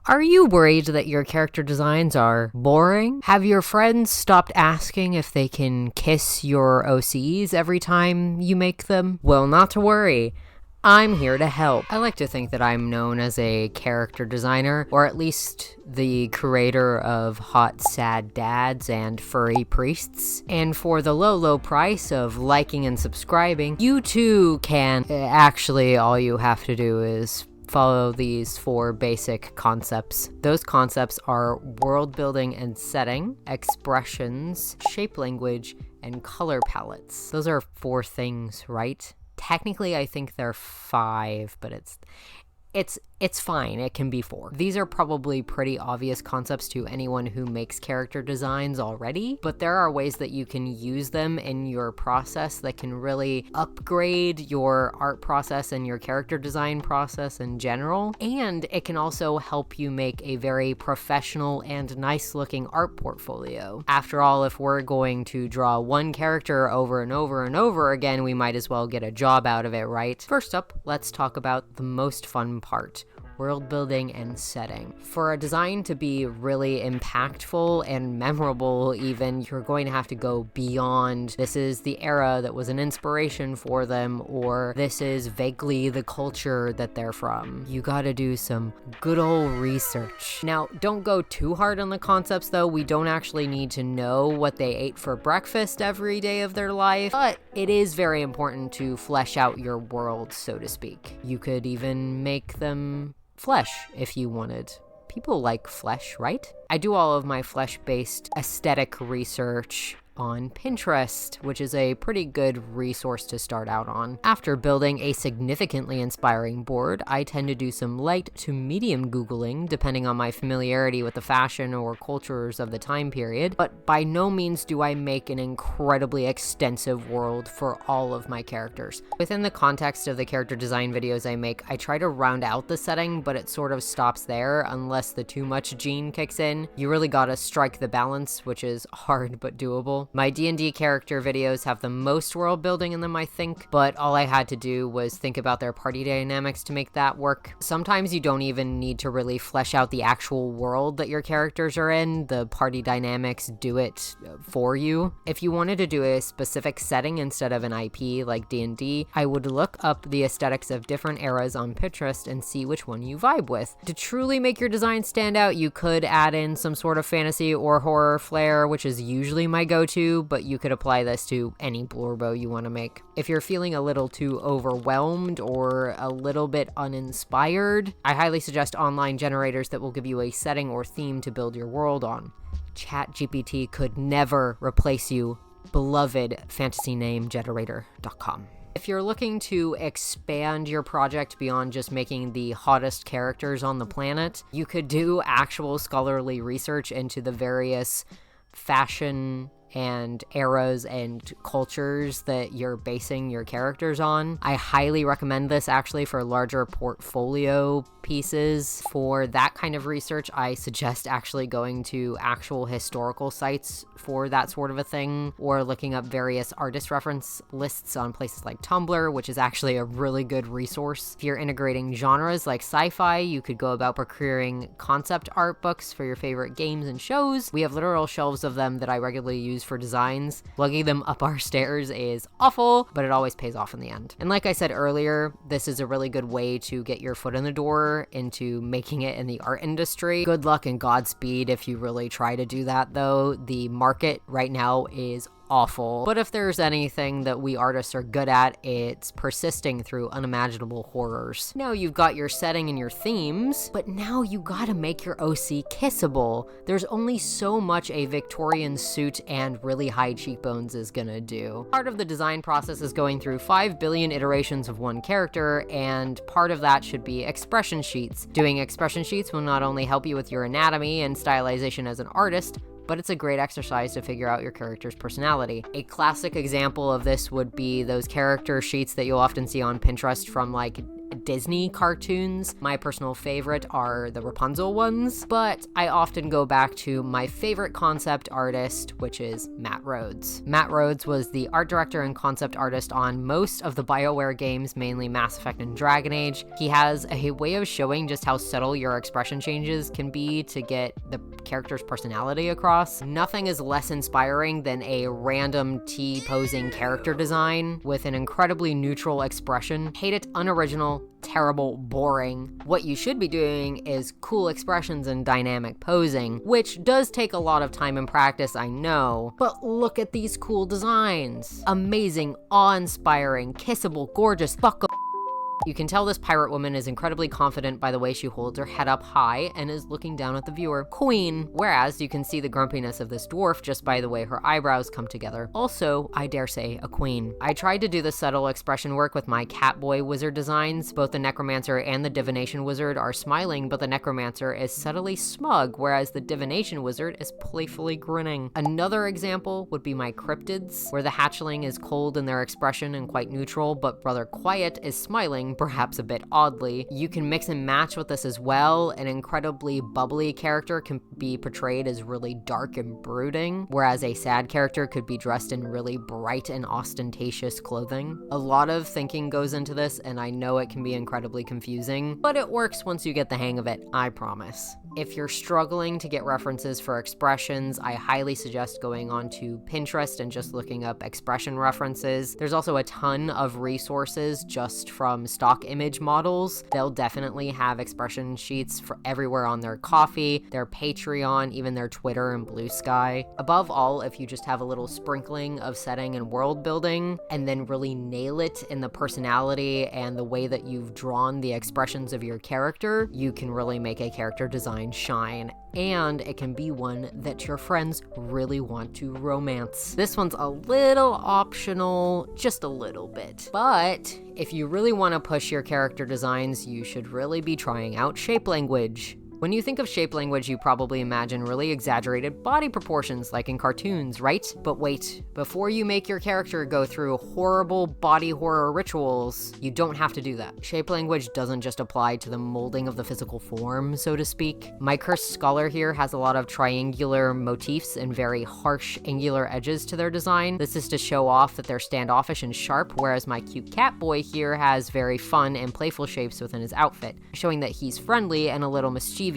Are you worried that your character designs are boring? Have your friends stopped asking if they can kiss your OCs every time you make them? Well, not to worry. I'm here to help. I like to think that I'm known as a character designer, or at least the creator of hot, sad dads and furry priests. And for the low price of liking and subscribing, you too can. Actually, all you have to do is follow these 4 basic concepts. Those concepts are world building and setting, expressions, shape language, and color palettes. Those are 4 things, right? Technically, I think they're 5, but it's fine. It can be 4. These are probably pretty obvious concepts to anyone who makes character designs already, but there are ways that you can use them in your process that can really upgrade your art process and your character design process in general. And it can also help you make a very professional and nice looking art portfolio. After all, if we're going to draw one character over and over and over again, we might as well get a job out of it, right? First up, let's talk about the most fun part: world building and setting. For a design to be really impactful and memorable even, you're going to have to go beyond this is the era that was an inspiration for them, or this is vaguely the culture that they're from. You gotta do some good old research. Now, don't go too hard on the concepts though. We don't actually need to know what they ate for breakfast every day of their life, but it is very important to flesh out your world, so to speak. You could even make them flesh if you wanted. People like flesh, right? I do all of my flesh-based aesthetic research on Pinterest, which is a pretty good resource to start out on. After building a significantly inspiring board, I tend to do some light to medium Googling, depending on my familiarity with the fashion or cultures of the time period, but by no means do I make an incredibly extensive world for all of my characters. Within the context of the character design videos I make, I try to round out the setting, but it sort of stops there unless the too much gene kicks in. You really gotta strike the balance, which is hard but doable. My D&D character videos have the most world building in them, I think, but all I had to do was think about their party dynamics to make that work. Sometimes you don't even need to really flesh out the actual world that your characters are in. The party dynamics do it for you. If you wanted to do a specific setting instead of an IP like D&D, I would look up the aesthetics of different eras on Pinterest and see which one you vibe with. To truly make your design stand out, you could add in some sort of fantasy or horror flair, which is usually my go-to, but you could apply this to any blorbo you want to make. If you're feeling a little too overwhelmed or a little bit uninspired, I highly suggest online generators that will give you a setting or theme to build your world on. ChatGPT could never replace you. Beloved fantasynamegenerator.com. If you're looking to expand your project beyond just making the hottest characters on the planet, you could do actual scholarly research into the various fashion and eras and cultures that you're basing your characters on. I highly recommend this actually for larger portfolio pieces. For that kind of research, I suggest actually going to actual historical sites for that sort of a thing, or looking up various artist reference lists on places like Tumblr, which is actually a really good resource. If you're integrating genres like sci-fi, you could go about procuring concept art books for your favorite games and shows. We have literal shelves of them that I regularly use for designs. Lugging them up our stairs is awful, but it always pays off in the end. And like I said earlier, this is a really good way to get your foot in the door into making it in the art industry. Good luck and Godspeed if you really try to do that though. The market right now is awful. But if there's anything that we artists are good at, it's persisting through unimaginable horrors. Now you've got your setting and your themes, but now you gotta make your OC kissable. There's only so much a Victorian suit and really high cheekbones is gonna do. Part of the design process is going through 5 billion iterations of one character, and part of that should be expression sheets. Doing expression sheets will not only help you with your anatomy and stylization as an artist, but it's a great exercise to figure out your character's personality. A classic example of this would be those character sheets that you'll often see on Pinterest from like Disney cartoons. My personal favorite are the Rapunzel ones, but I often go back to my favorite concept artist, which is Matt Rhodes. Matt Rhodes was the art director and concept artist on most of the BioWare games, mainly Mass Effect and Dragon Age. He has a way of showing just how subtle your expression changes can be to get the character's personality across. Nothing is less inspiring than a random T-posing character design with an incredibly neutral expression. Hate it, unoriginal, terrible, boring. What you should be doing is cool expressions and dynamic posing, which does take a lot of time and practice, I know, but look at these cool designs. Amazing, awe-inspiring, kissable, gorgeous, fuck. You can tell this pirate woman is incredibly confident by the way she holds her head up high and is looking down at the viewer. Queen. Whereas you can see the grumpiness of this dwarf just by the way her eyebrows come together. Also, I dare say, a queen. I tried to do the subtle expression work with my Catboy wizard designs. Both the necromancer and the divination wizard are smiling, but the necromancer is subtly smug, whereas the divination wizard is playfully grinning. Another example would be my cryptids, where the hatchling is cold in their expression and quite neutral, but Brother Quiet is smiling, perhaps a bit oddly. You can mix and match with this as well. An incredibly bubbly character can be portrayed as really dark and brooding, whereas a sad character could be dressed in really bright and ostentatious clothing. A lot of thinking goes into this, and I know it can be incredibly confusing, but it works once you get the hang of it, I promise. If you're struggling to get references for expressions, I highly suggest going onto Pinterest and just looking up expression references. There's also a ton of resources just from stock image models. They'll definitely have expression sheets for everywhere on their Ko-fi, their Patreon, even their Twitter and Blue Sky. Above all, if you just have a little sprinkling of setting and world building, and then really nail it in the personality and the way that you've drawn the expressions of your character, you can really make a character design shine. And it can be one that your friends really want to romance. This one's a little optional, just a little bit. But if you really want to push your character designs, you should really be trying out shape language. When you think of shape language, you probably imagine really exaggerated body proportions like in cartoons, right? But wait, before you make your character go through horrible body horror rituals, you don't have to do that. Shape language doesn't just apply to the molding of the physical form, so to speak. My cursed scholar here has a lot of triangular motifs and very harsh angular edges to their design. This is to show off that they're standoffish and sharp, whereas my cute cat boy here has very fun and playful shapes within his outfit, showing that he's friendly and a little mischievous,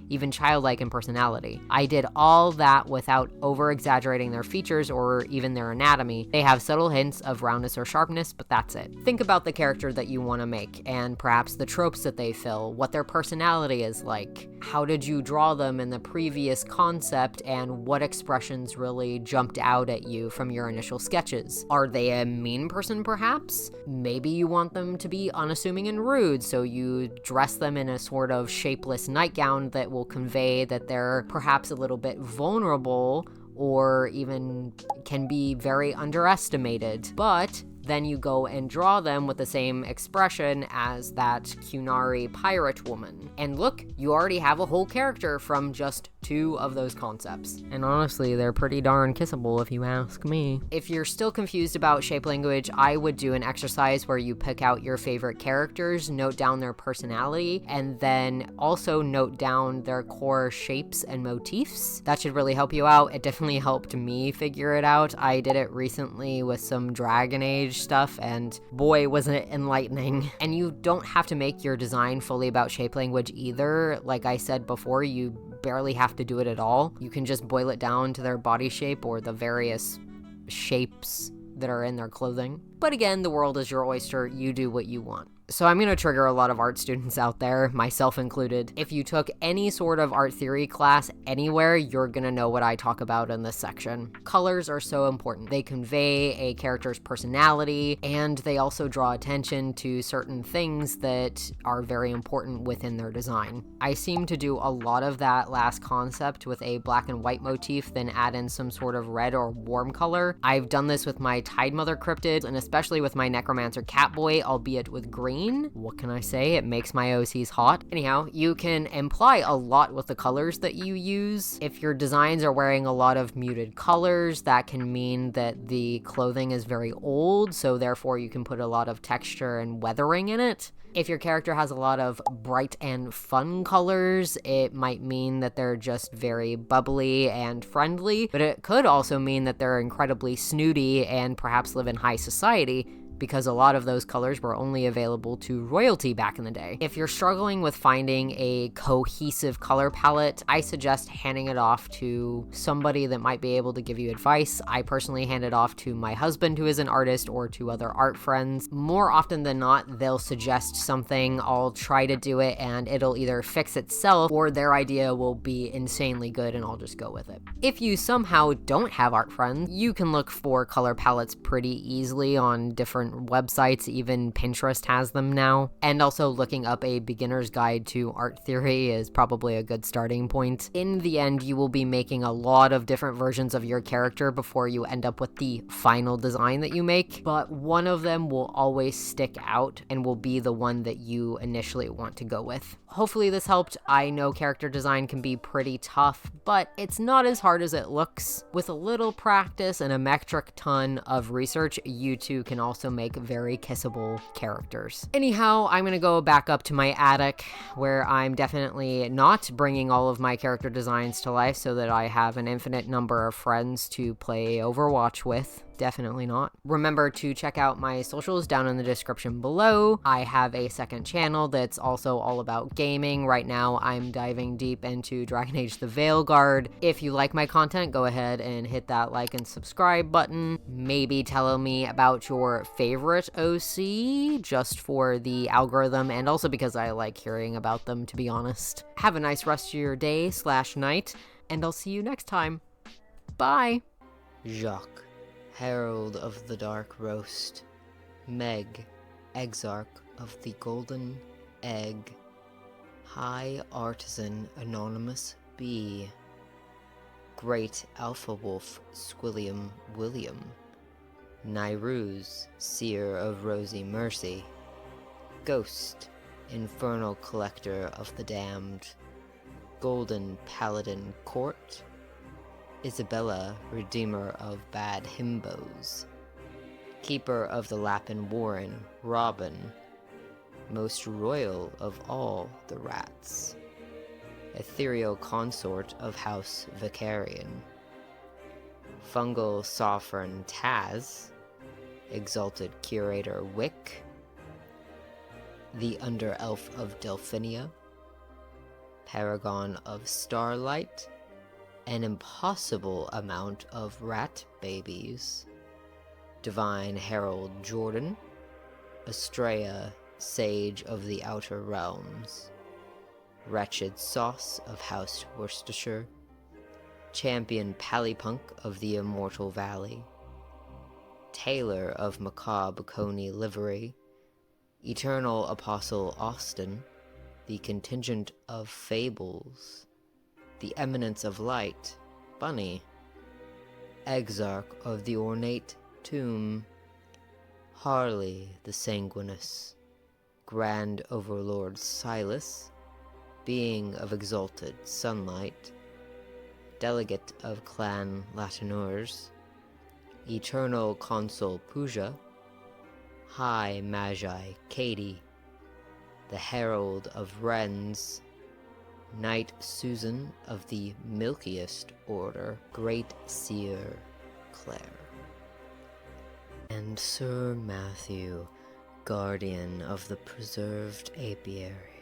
even childlike in personality. I did all that without over-exaggerating their features or even their anatomy. They have subtle hints of roundness or sharpness, but that's it. Think about the character that you want to make, and perhaps the tropes that they fill, what their personality is like. How did you draw them in the previous concept, and what expressions really jumped out at you from your initial sketches? Are they a mean person, perhaps? Maybe you want them to be unassuming and rude, so you dress them in a sort of shapeless nightgown that will convey that they're perhaps a little bit vulnerable or even can be very underestimated. But then you go and draw them with the same expression as that Kunari pirate woman. And look, you already have a whole character from just 2 of those concepts. And honestly, they're pretty darn kissable if you ask me. If you're still confused about shape language, I would do an exercise where you pick out your favorite characters, note down their personality, and then also note down their core shapes and motifs. That should really help you out. It definitely helped me figure it out. I did it recently with some Dragon Age stuff, and boy, wasn't it enlightening. And you don't have to make your design fully about shape language either. Like I said before, you barely have to do it at all. You can just boil it down to their body shape or the various shapes that are in their clothing. But again, the world is your oyster. You do what you want. So I'm going to trigger a lot of art students out there, myself included. If you took any sort of art theory class anywhere, you're going to know what I talk about in this section. Colors are so important. They convey a character's personality, and they also draw attention to certain things that are very important within their design. I seem to do a lot of that last concept with a black and white motif, then add in some sort of red or warm color. I've done this with my Tide Mother cryptid, and especially with my Necromancer Catboy, albeit with green. green. What can I say? It makes my OCs hot. Anyhow, you can imply a lot with the colors that you use. If your designs are wearing a lot of muted colors, that can mean that the clothing is very old, so therefore you can put a lot of texture and weathering in it. If your character has a lot of bright and fun colors, it might mean that they're just very bubbly and friendly, but it could also mean that they're incredibly snooty and perhaps live in high society, because a lot of those colors were only available to royalty back in the day. If you're struggling with finding a cohesive color palette, I suggest handing it off to somebody that might be able to give you advice. I personally hand it off to my husband, who is an artist, or to other art friends. More often than not, they'll suggest something, I'll try to do it, and it'll either fix itself or their idea will be insanely good and I'll just go with it. If you somehow don't have art friends, you can look for color palettes pretty easily on different websites, even Pinterest has them now. And also looking up a beginner's guide to art theory is probably a good starting point. In the end, you will be making a lot of different versions of your character before you end up with the final design that you make, but one of them will always stick out and will be the one that you initially want to go with. Hopefully this helped. I know character design can be pretty tough, but it's not as hard as it looks. With a little practice and a metric ton of research, you too can also make very kissable characters. Anyhow, I'm gonna go back up to my attic, where I'm definitely not bringing all of my character designs to life so that I have an infinite number of friends to play Overwatch with. Definitely not. Remember to check out my socials down in the description below. I have a second channel that's also all about gaming. Right now, I'm diving deep into Dragon Age the Veilguard. If you like my content, go ahead and hit that like and subscribe button. Maybe tell me about your favorite OC, just for the algorithm, and also because I like hearing about them, to be honest. Have a nice rest of your day/night, and I'll see you next time. Bye! Jacques, Herald of the Dark Roast. Meg, Exarch of the Golden Egg. High Artisan Anonymous Bee. Great Alpha Wolf Squilliam William. Nairouz, Seer of Rosy Mercy. Ghost, Infernal Collector of the Damned. Golden Paladin Court. Isabella, Redeemer of Bad Himbos. Keeper of the Lapin Warren, Robin. Most Royal of all the Rats. Ethereal Consort of House Vicarian. Fungal Sovereign Taz. Exalted Curator Wick. The Under-Elf of Delphinia. Paragon of Starlight. An impossible amount of rat babies. Divine Herald Jordan. Estrella, Sage of the Outer Realms. Wretched Sauce of House Worcestershire. Champion Pallypunk of the Immortal Valley. Tailor of Macabre Coney Livery. Eternal Apostle Austin. The Contingent of Fables. The Eminence of Light, Bunny. Exarch of the Ornate Tomb. Harley the Sanguinous. Grand Overlord Silas. Being of Exalted Sunlight. Delegate of Clan Latineurs. Eternal Consul Puja. High Magi Katie. The Herald of Wrens. Knight Susan of the Milkiest Order, Great Seer Clare. And Sir Matthew, Guardian of the Preserved Apiary.